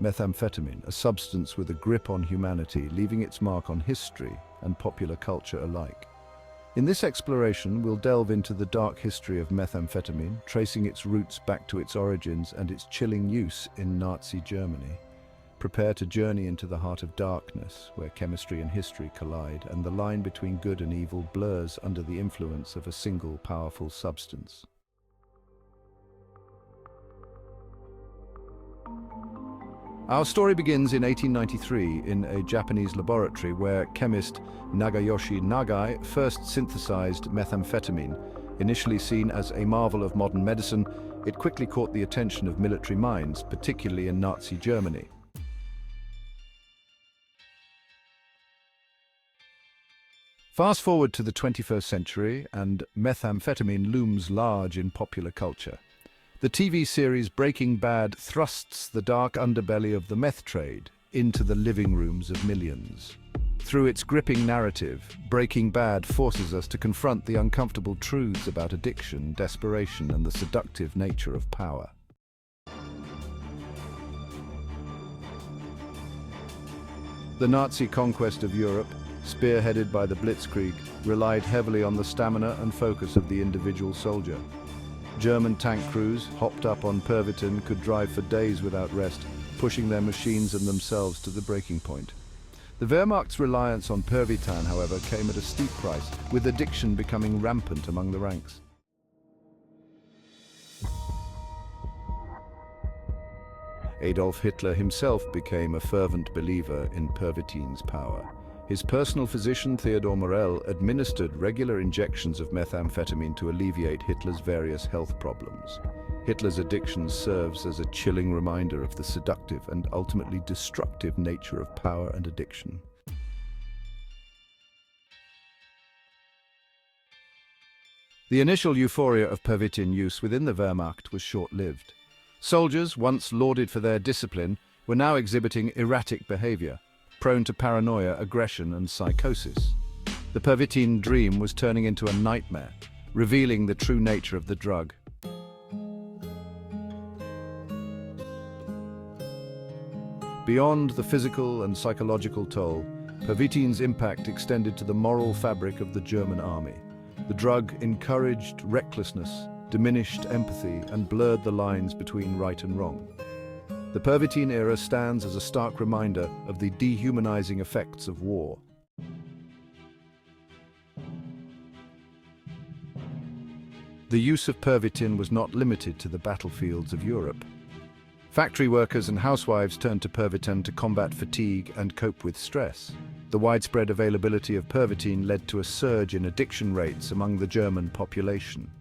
methamphetamine, a substance with a grip on humanity, leaving its mark on history and popular culture alike. In this exploration, we'll delve into the dark history of methamphetamine, tracing its roots back to its origins and its chilling use in Nazi Germany. Prepare to journey into the heart of darkness, where chemistry and history collide, and the line between good and evil blurs under the influence of a single powerful substance. Our story begins in 1893 in a Japanese laboratory where chemist Nagayoshi Nagai first synthesized methamphetamine. Initially seen as a marvel of modern medicine, it quickly caught the attention of military minds, particularly in Nazi Germany. Fast forward to the 21st century, and methamphetamine looms large in popular culture. The TV series Breaking Bad thrusts the dark underbelly of the meth trade into the living rooms of millions. Through its gripping narrative, Breaking Bad forces us to confront the uncomfortable truths about addiction, desperation, and the seductive nature of power. The Nazi conquest of Europe, spearheaded by the Blitzkrieg, relied heavily on the stamina and focus of the individual soldier. German tank crews, hopped up on Pervitin, could drive for days without rest, pushing their machines and themselves to the breaking point. The Wehrmacht's reliance on Pervitin, however, came at a steep price, with addiction becoming rampant among the ranks. Adolf Hitler himself became a fervent believer in Pervitin's power. His personal physician, Theodor Morell, administered regular injections of methamphetamine to alleviate Hitler's various health problems. Hitler's addiction serves as a chilling reminder of the seductive and ultimately destructive nature of power and addiction. The initial euphoria of Pervitin use within the Wehrmacht was short-lived. Soldiers, once lauded for their discipline, were now exhibiting erratic behavior, prone to paranoia, aggression, and psychosis. The Pervitin dream was turning into a nightmare, revealing the true nature of the drug. Beyond the physical and psychological toll, Pervitin's impact extended to the moral fabric of the German army. The drug encouraged recklessness, diminished empathy, and blurred the lines between right and wrong. The Pervitin era stands as a stark reminder of the dehumanizing effects of war. The use of Pervitin was not limited to the battlefields of Europe. Factory workers and housewives turned to Pervitin to combat fatigue and cope with stress. The widespread availability of Pervitin led to a surge in addiction rates among the German population.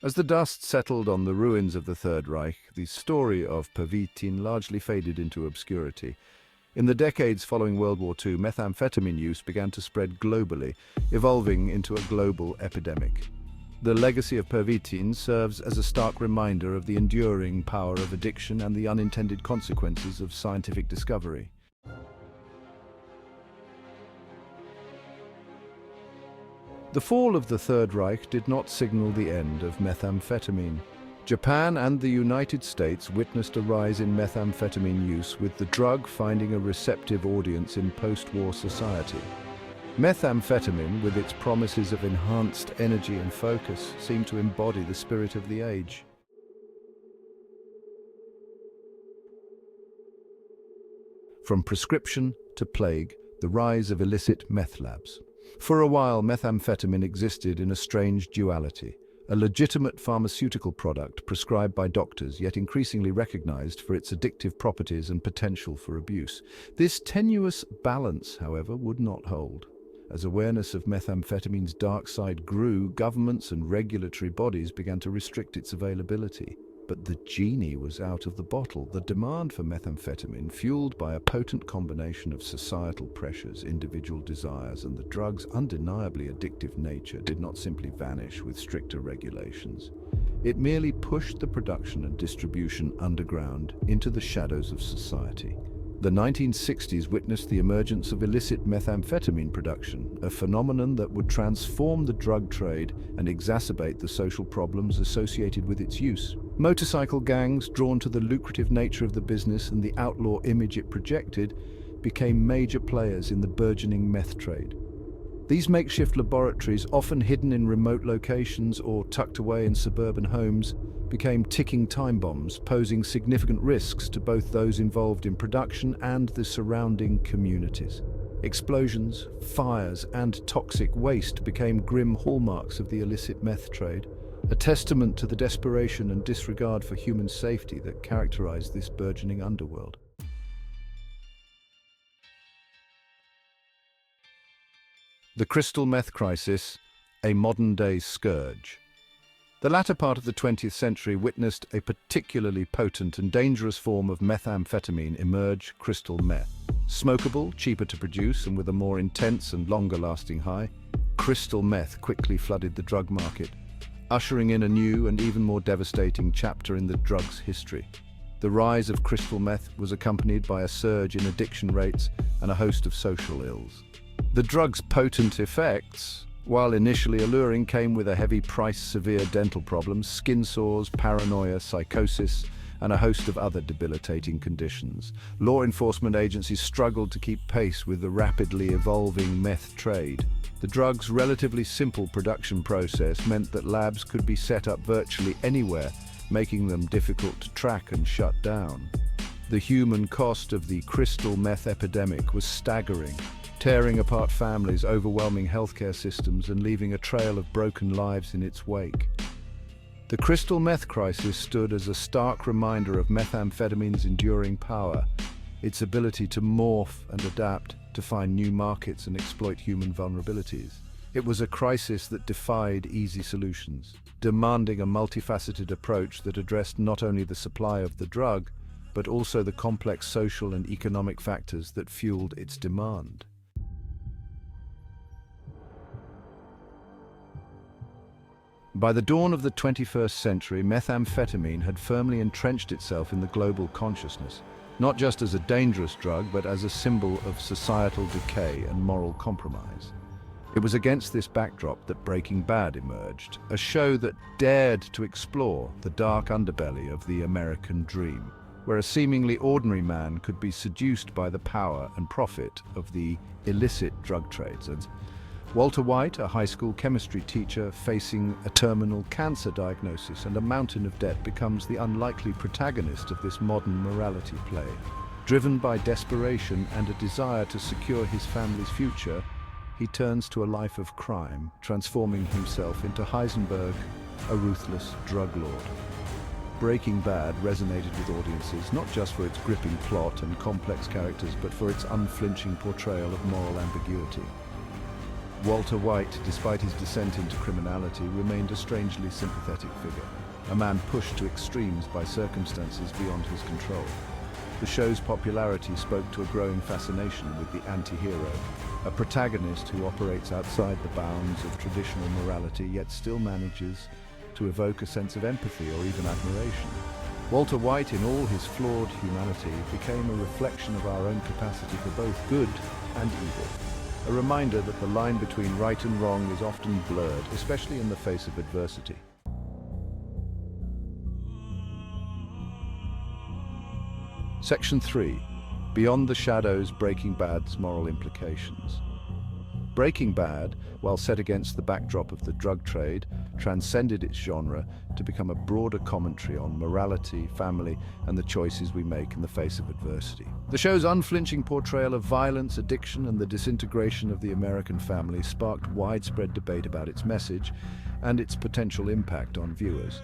As the dust settled on the ruins of the Third Reich, the story of Pervitin largely faded into obscurity. In the decades following World War II, methamphetamine use began to spread globally, evolving into a global epidemic. The legacy of Pervitin serves as a stark reminder of the enduring power of addiction and the unintended consequences of scientific discovery. The fall of the Third Reich did not signal the end of methamphetamine. Japan and the United States witnessed a rise in methamphetamine use, with the drug finding a receptive audience in post-war society. Methamphetamine, with its promises of enhanced energy and focus, seemed to embody the spirit of the age. From prescription to plague, the rise of illicit meth labs. For a while, methamphetamine existed in a strange duality, a legitimate pharmaceutical product prescribed by doctors, yet increasingly recognized for its addictive properties and potential for abuse. This tenuous balance, however, would not hold. As awareness of methamphetamine's dark side grew, governments and regulatory bodies began to restrict its availability. But the genie was out of the bottle. The demand for methamphetamine, fueled by a potent combination of societal pressures, individual desires, and the drug's undeniably addictive nature, did not simply vanish with stricter regulations. It merely pushed the production and distribution underground into the shadows of society. The 1960s witnessed the emergence of illicit methamphetamine production, a phenomenon that would transform the drug trade and exacerbate the social problems associated with its use. Motorcycle gangs, drawn to the lucrative nature of the business and the outlaw image it projected, became major players in the burgeoning meth trade. These makeshift laboratories, often hidden in remote locations or tucked away in suburban homes, became ticking time bombs, posing significant risks to both those involved in production and the surrounding communities. Explosions, fires, and toxic waste became grim hallmarks of the illicit meth trade, a testament to the desperation and disregard for human safety that characterized this burgeoning underworld. The crystal meth crisis, a modern-day scourge. The latter part of the 20th century witnessed a particularly potent and dangerous form of methamphetamine emerge, crystal meth. Smokable, cheaper to produce, and with a more intense and longer-lasting high, crystal meth quickly flooded the drug market, ushering in a new and even more devastating chapter in the drug's history. The rise of crystal meth was accompanied by a surge in addiction rates and a host of social ills. The drug's potent effects, while initially alluring, came with a heavy price, severe dental problems, skin sores, paranoia, psychosis, and a host of other debilitating conditions. Law enforcement agencies struggled to keep pace with the rapidly evolving meth trade. The drug's relatively simple production process meant that labs could be set up virtually anywhere, making them difficult to track and shut down. The human cost of the crystal meth epidemic was staggering, tearing apart families, overwhelming healthcare systems, and leaving a trail of broken lives in its wake. The crystal meth crisis stood as a stark reminder of methamphetamine's enduring power, its ability to morph and adapt to find new markets and exploit human vulnerabilities. It was a crisis that defied easy solutions, demanding a multifaceted approach that addressed not only the supply of the drug, but also the complex social and economic factors that fueled its demand. By the dawn of the 21st century, methamphetamine had firmly entrenched itself in the global consciousness, not just as a dangerous drug, but as a symbol of societal decay and moral compromise. It was against this backdrop that Breaking Bad emerged, a show that dared to explore the dark underbelly of the American dream, where a seemingly ordinary man could be seduced by the power and profit of the illicit drug trades. And Walter White, a high school chemistry teacher facing a terminal cancer diagnosis and a mountain of debt, becomes the unlikely protagonist of this modern morality play. Driven by desperation and a desire to secure his family's future, he turns to a life of crime, transforming himself into Heisenberg, a ruthless drug lord. Breaking Bad resonated with audiences not just for its gripping plot and complex characters, but for its unflinching portrayal of moral ambiguity. Walter White, despite his descent into criminality, remained a strangely sympathetic figure, a man pushed to extremes by circumstances beyond his control. The show's popularity spoke to a growing fascination with the anti-hero, a protagonist who operates outside the bounds of traditional morality yet still manages to evoke a sense of empathy or even admiration. Walter White, in all his flawed humanity, became a reflection of our own capacity for both good and evil. A reminder that the line between right and wrong is often blurred, especially in the face of adversity. Section 3. Beyond the Shadows, Breaking Bad's Moral Implications. Breaking Bad, while set against the backdrop of the drug trade, transcended its genre to become a broader commentary on morality, family, and the choices we make in the face of adversity. The show's unflinching portrayal of violence, addiction, and the disintegration of the American family sparked widespread debate about its message and its potential impact on viewers.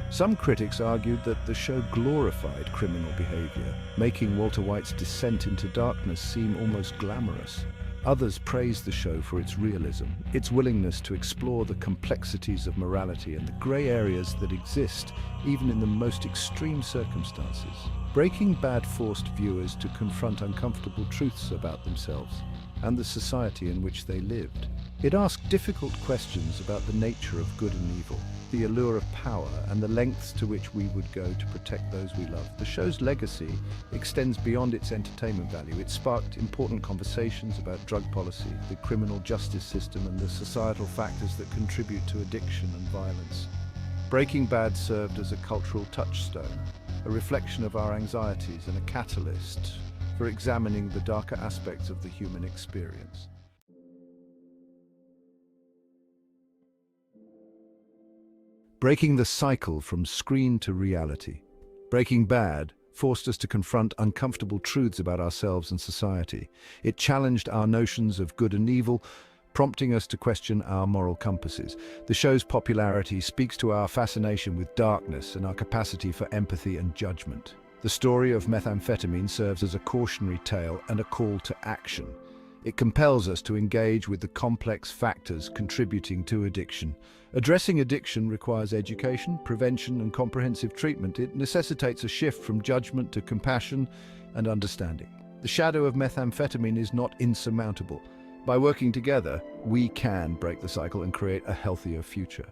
Some critics argued that the show glorified criminal behavior, making Walter White's descent into darkness seem almost glamorous. Others praised the show for its realism, its willingness to explore the complexities of morality and the grey areas that exist even in the most extreme circumstances. Breaking Bad forced viewers to confront uncomfortable truths about themselves and the society in which they lived. It asked difficult questions about the nature of good and evil, the allure of power, and the lengths to which we would go to protect those we love. The show's legacy extends beyond its entertainment value. It sparked important conversations about drug policy, the criminal justice system, and the societal factors that contribute to addiction and violence. Breaking Bad served as a cultural touchstone, a reflection of our anxieties and a catalyst for examining the darker aspects of the human experience. Breaking the cycle from screen to reality. Breaking Bad forced us to confront uncomfortable truths about ourselves and society. It challenged our notions of good and evil, prompting us to question our moral compasses. The show's popularity speaks to our fascination with darkness and our capacity for empathy and judgment. The story of methamphetamine serves as a cautionary tale and a call to action. It compels us to engage with the complex factors contributing to addiction. Addressing addiction requires education, prevention, and comprehensive treatment. It necessitates a shift from judgment to compassion and understanding. The shadow of methamphetamine is not insurmountable. By working together, we can break the cycle and create a healthier future.